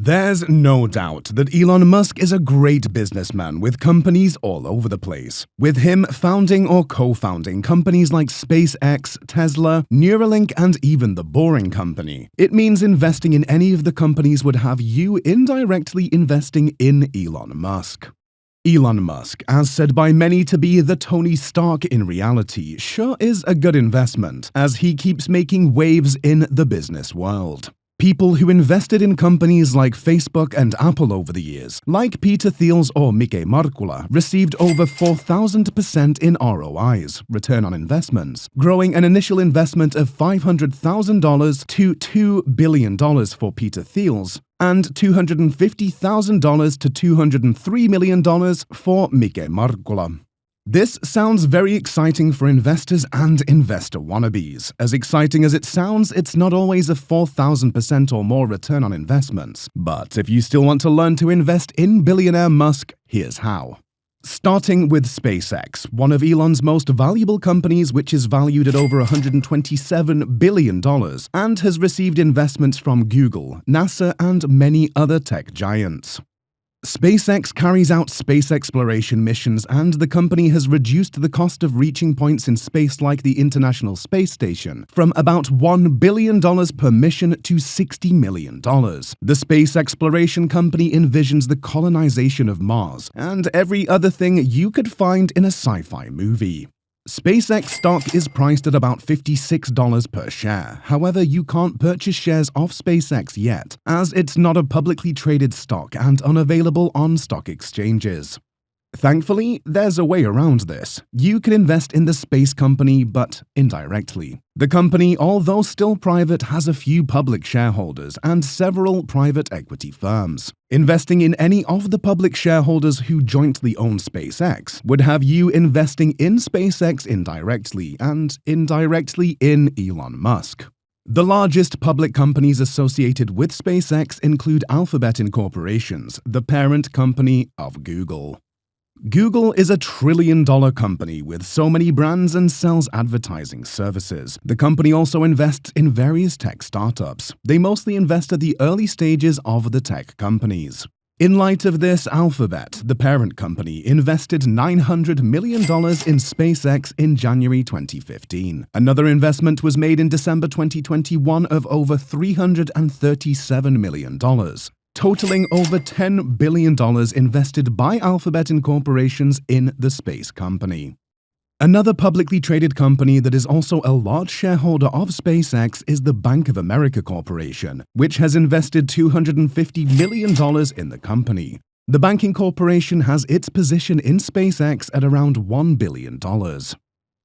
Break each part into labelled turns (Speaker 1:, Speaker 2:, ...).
Speaker 1: There's no doubt that Elon Musk is a great businessman with companies all over the place. With him founding or co-founding companies like SpaceX, Tesla, Neuralink, and even The Boring Company, it means investing in any of the companies would have you indirectly investing in Elon Musk. Elon Musk, as said by many to be the Tony Stark in reality, sure is a good investment, as he keeps making waves in the business world. People who invested in companies like Facebook and Apple over the years, like Peter Thiel's or Mikke Markkula, received over 4,000% in ROIs, return on investments, growing an initial investment of $500,000 to $2 billion for Peter Thiel's, and $250,000 to $203 million for Mikke Markkula. This sounds very exciting for investors and investor wannabes. As exciting as it sounds, it's not always a 4,000% or more return on investments. But if you still want to learn to invest in billionaire Musk, here's how. Starting with SpaceX, one of Elon's most valuable companies, which is valued at over $127 billion and has received investments from Google, NASA, and many other tech giants. SpaceX carries out space exploration missions, and the company has reduced the cost of reaching points in space like the International Space Station from about $1 billion per mission to $60 million. The space exploration company envisions the colonization of Mars and every other thing you could find in a sci-fi movie. SpaceX stock is priced at about $56 per share. However, you can't purchase shares of SpaceX yet, as it's not a publicly traded stock and unavailable on stock exchanges. Thankfully, there's a way around this. You can invest in the space company, but indirectly. The company, although still private, has a few public shareholders and several private equity firms. Investing in any of the public shareholders who jointly own SpaceX would have you investing in SpaceX indirectly and indirectly in Elon Musk. The largest public companies associated with SpaceX include Alphabet Incorporated, the parent company of Google. Google is a trillion-dollar company with so many brands and sells advertising services. The company also invests in various tech startups. They mostly invest at the early stages of the tech companies. In light of this, Alphabet, the parent company, invested $900 million in SpaceX in January 2015. Another investment was made in December 2021 of over $337 million. Totaling over $10 billion invested by Alphabet Incorporated in the space company. Another publicly traded company that is also a large shareholder of SpaceX is the Bank of America Corporation, which has invested $250 million in the company. The banking corporation has its position in SpaceX at around $1 billion.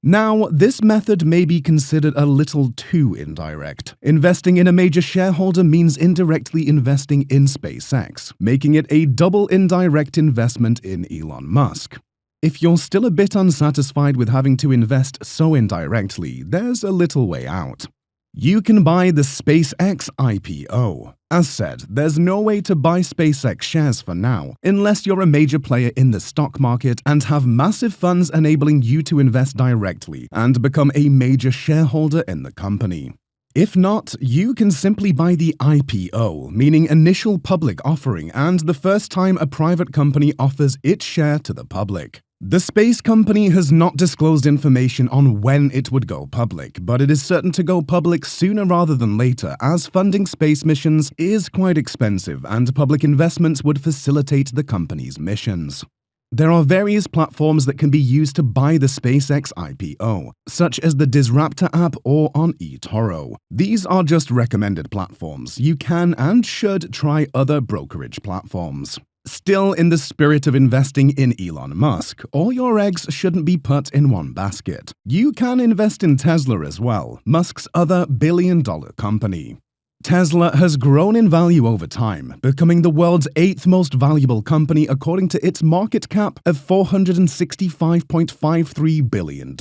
Speaker 1: Now, this method may be considered a little too indirect. Investing in a major shareholder means indirectly investing in SpaceX, making it a double indirect investment in Elon Musk. If you're still a bit unsatisfied with having to invest so indirectly, there's a little way out. You can buy the SpaceX IPO. As said, there's no way to buy SpaceX shares for now, unless you're a major player in the stock market and have massive funds enabling you to invest directly and become a major shareholder in the company. If not, you can simply buy the IPO, meaning initial public offering, and the first time a private company offers its share to the public. The space company has not disclosed information on when it would go public, but it is certain to go public sooner rather than later, as funding space missions is quite expensive and public investments would facilitate the company's missions. There are various platforms that can be used to buy the SpaceX IPO, such as the Disruptor app or on eToro. These are just recommended platforms. You can and should try other brokerage platforms. Still, in the spirit of investing in Elon Musk, all your eggs shouldn't be put in one basket. You can invest in Tesla as well, Musk's other billion-dollar company. Tesla has grown in value over time, becoming the world's 8th most valuable company according to its market cap of $465.53 billion.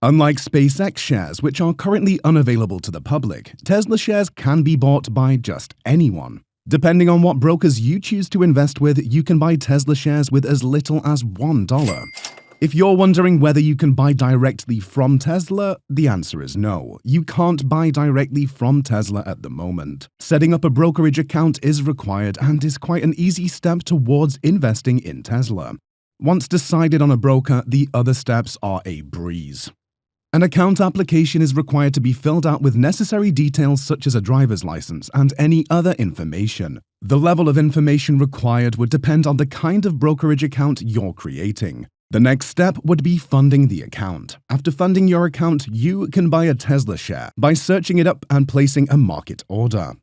Speaker 1: Unlike SpaceX shares, which are currently unavailable to the public, Tesla shares can be bought by just anyone. Depending on what brokers you choose to invest with, you can buy Tesla shares with as little as $1. If you're wondering whether you can buy directly from Tesla, the answer is no. You can't buy directly from Tesla at the moment. Setting up a brokerage account is required and is quite an easy step towards investing in Tesla. Once decided on a broker, the other steps are a breeze. An account application is required to be filled out with necessary details such as a driver's license and any other information. The level of information required would depend on the kind of brokerage account you're creating. The next step would be funding the account. After funding your account, you can buy a Tesla share by searching it up and placing a market order.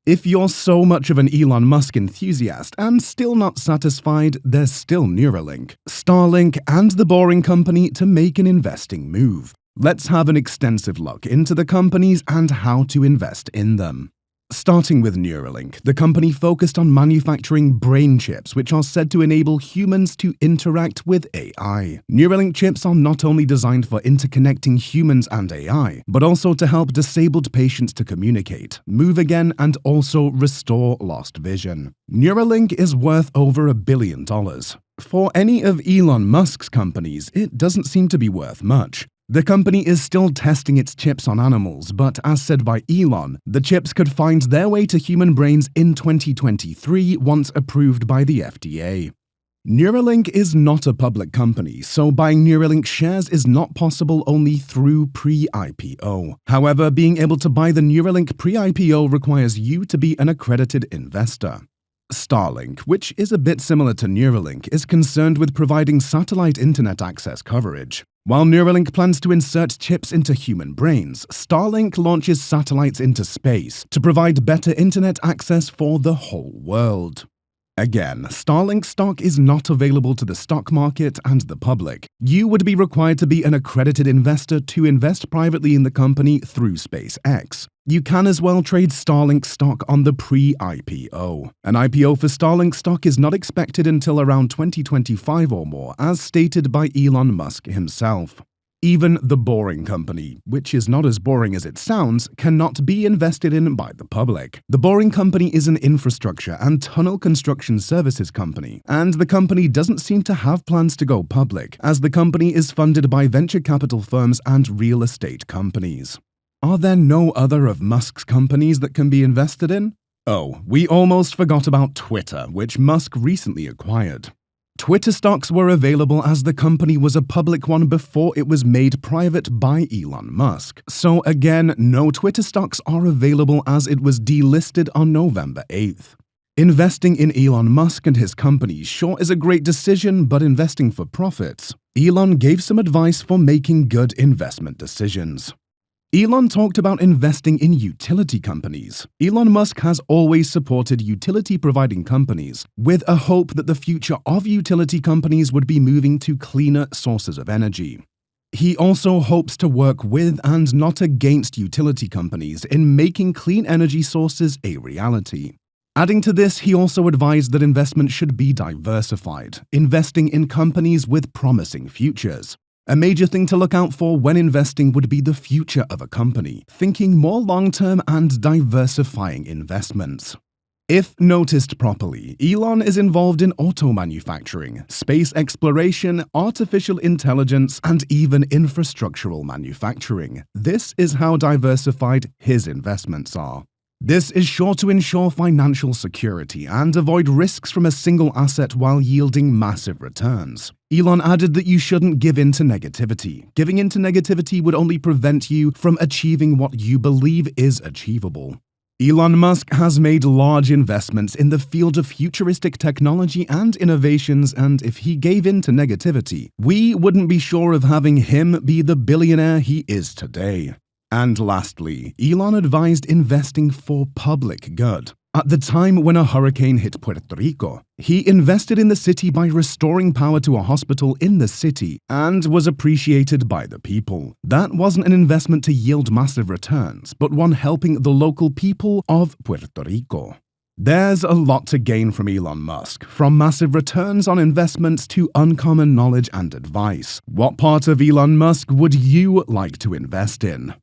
Speaker 1: If you're so much of an Elon Musk enthusiast and still not satisfied, there's still Neuralink, Starlink, and the Boring Company to make an investing move. Let's have an extensive look into the companies and how to invest in them. Starting with Neuralink, the company focused on manufacturing brain chips which are said to enable humans to interact with AI. Neuralink chips are not only designed for interconnecting humans and AI, but also to help disabled patients to communicate, move again, and also restore lost vision. Neuralink is worth over $1 billion. For any of Elon Musk's companies, it doesn't seem to be worth much. The company is still testing its chips on animals, but as said by Elon, the chips could find their way to human brains in 2023 once approved by the FDA. Neuralink is not a public company, so buying Neuralink shares is not possible only through pre-IPO. However, being able to buy the Neuralink pre-IPO requires you to be an accredited investor. Starlink, which is a bit similar to Neuralink, is concerned with providing satellite internet access coverage. While Neuralink plans to insert chips into human brains, Starlink launches satellites into space to provide better internet access for the whole world. Again, Starlink stock is not available to the stock market and the public. You would be required to be an accredited investor to invest privately in the company through SpaceX. You can as well trade Starlink stock on the pre-IPO. An IPO for Starlink stock is not expected until around 2025 or more, as stated by Elon Musk himself. Even the Boring Company, which is not as boring as it sounds, cannot be invested in by the public. The Boring Company is an infrastructure and tunnel construction services company, and the company doesn't seem to have plans to go public, as the company is funded by venture capital firms and real estate companies. Are there no other of Musk's companies that can be invested in? Oh, we almost forgot about Twitter, which Musk recently acquired. Twitter stocks were available as the company was a public one before it was made private by Elon Musk. So again, no Twitter stocks are available as it was delisted on November 8th. Investing in Elon Musk and his company sure is a great decision, but investing for profits. Elon gave some advice for making good investment decisions. Elon talked about investing in utility companies. Elon Musk has always supported utility-providing companies, with a hope that the future of utility companies would be moving to cleaner sources of energy. He also hopes to work with and not against utility companies in making clean energy sources a reality. Adding to this, he also advised that investment should be diversified, investing in companies with promising futures. A major thing to look out for when investing would be the future of a company, thinking more long-term and diversifying investments. If noticed properly, Elon is involved in auto manufacturing, space exploration, artificial intelligence, and even infrastructural manufacturing. This is how diversified his investments are. This is sure to ensure financial security and avoid risks from a single asset while yielding massive returns. Elon added that you shouldn't give in to negativity. Giving in to negativity would only prevent you from achieving what you believe is achievable. Elon Musk has made large investments in the field of futuristic technology and innovations, and if he gave in to negativity, we wouldn't be sure of having him be the billionaire he is today. And lastly, Elon advised investing for public good. At the time when a hurricane hit Puerto Rico, he invested in the city by restoring power to a hospital in the city and was appreciated by the people. That wasn't an investment to yield massive returns, but one helping the local people of Puerto Rico. There's a lot to gain from Elon Musk, from massive returns on investments to uncommon knowledge and advice. What part of Elon Musk would you like to invest in?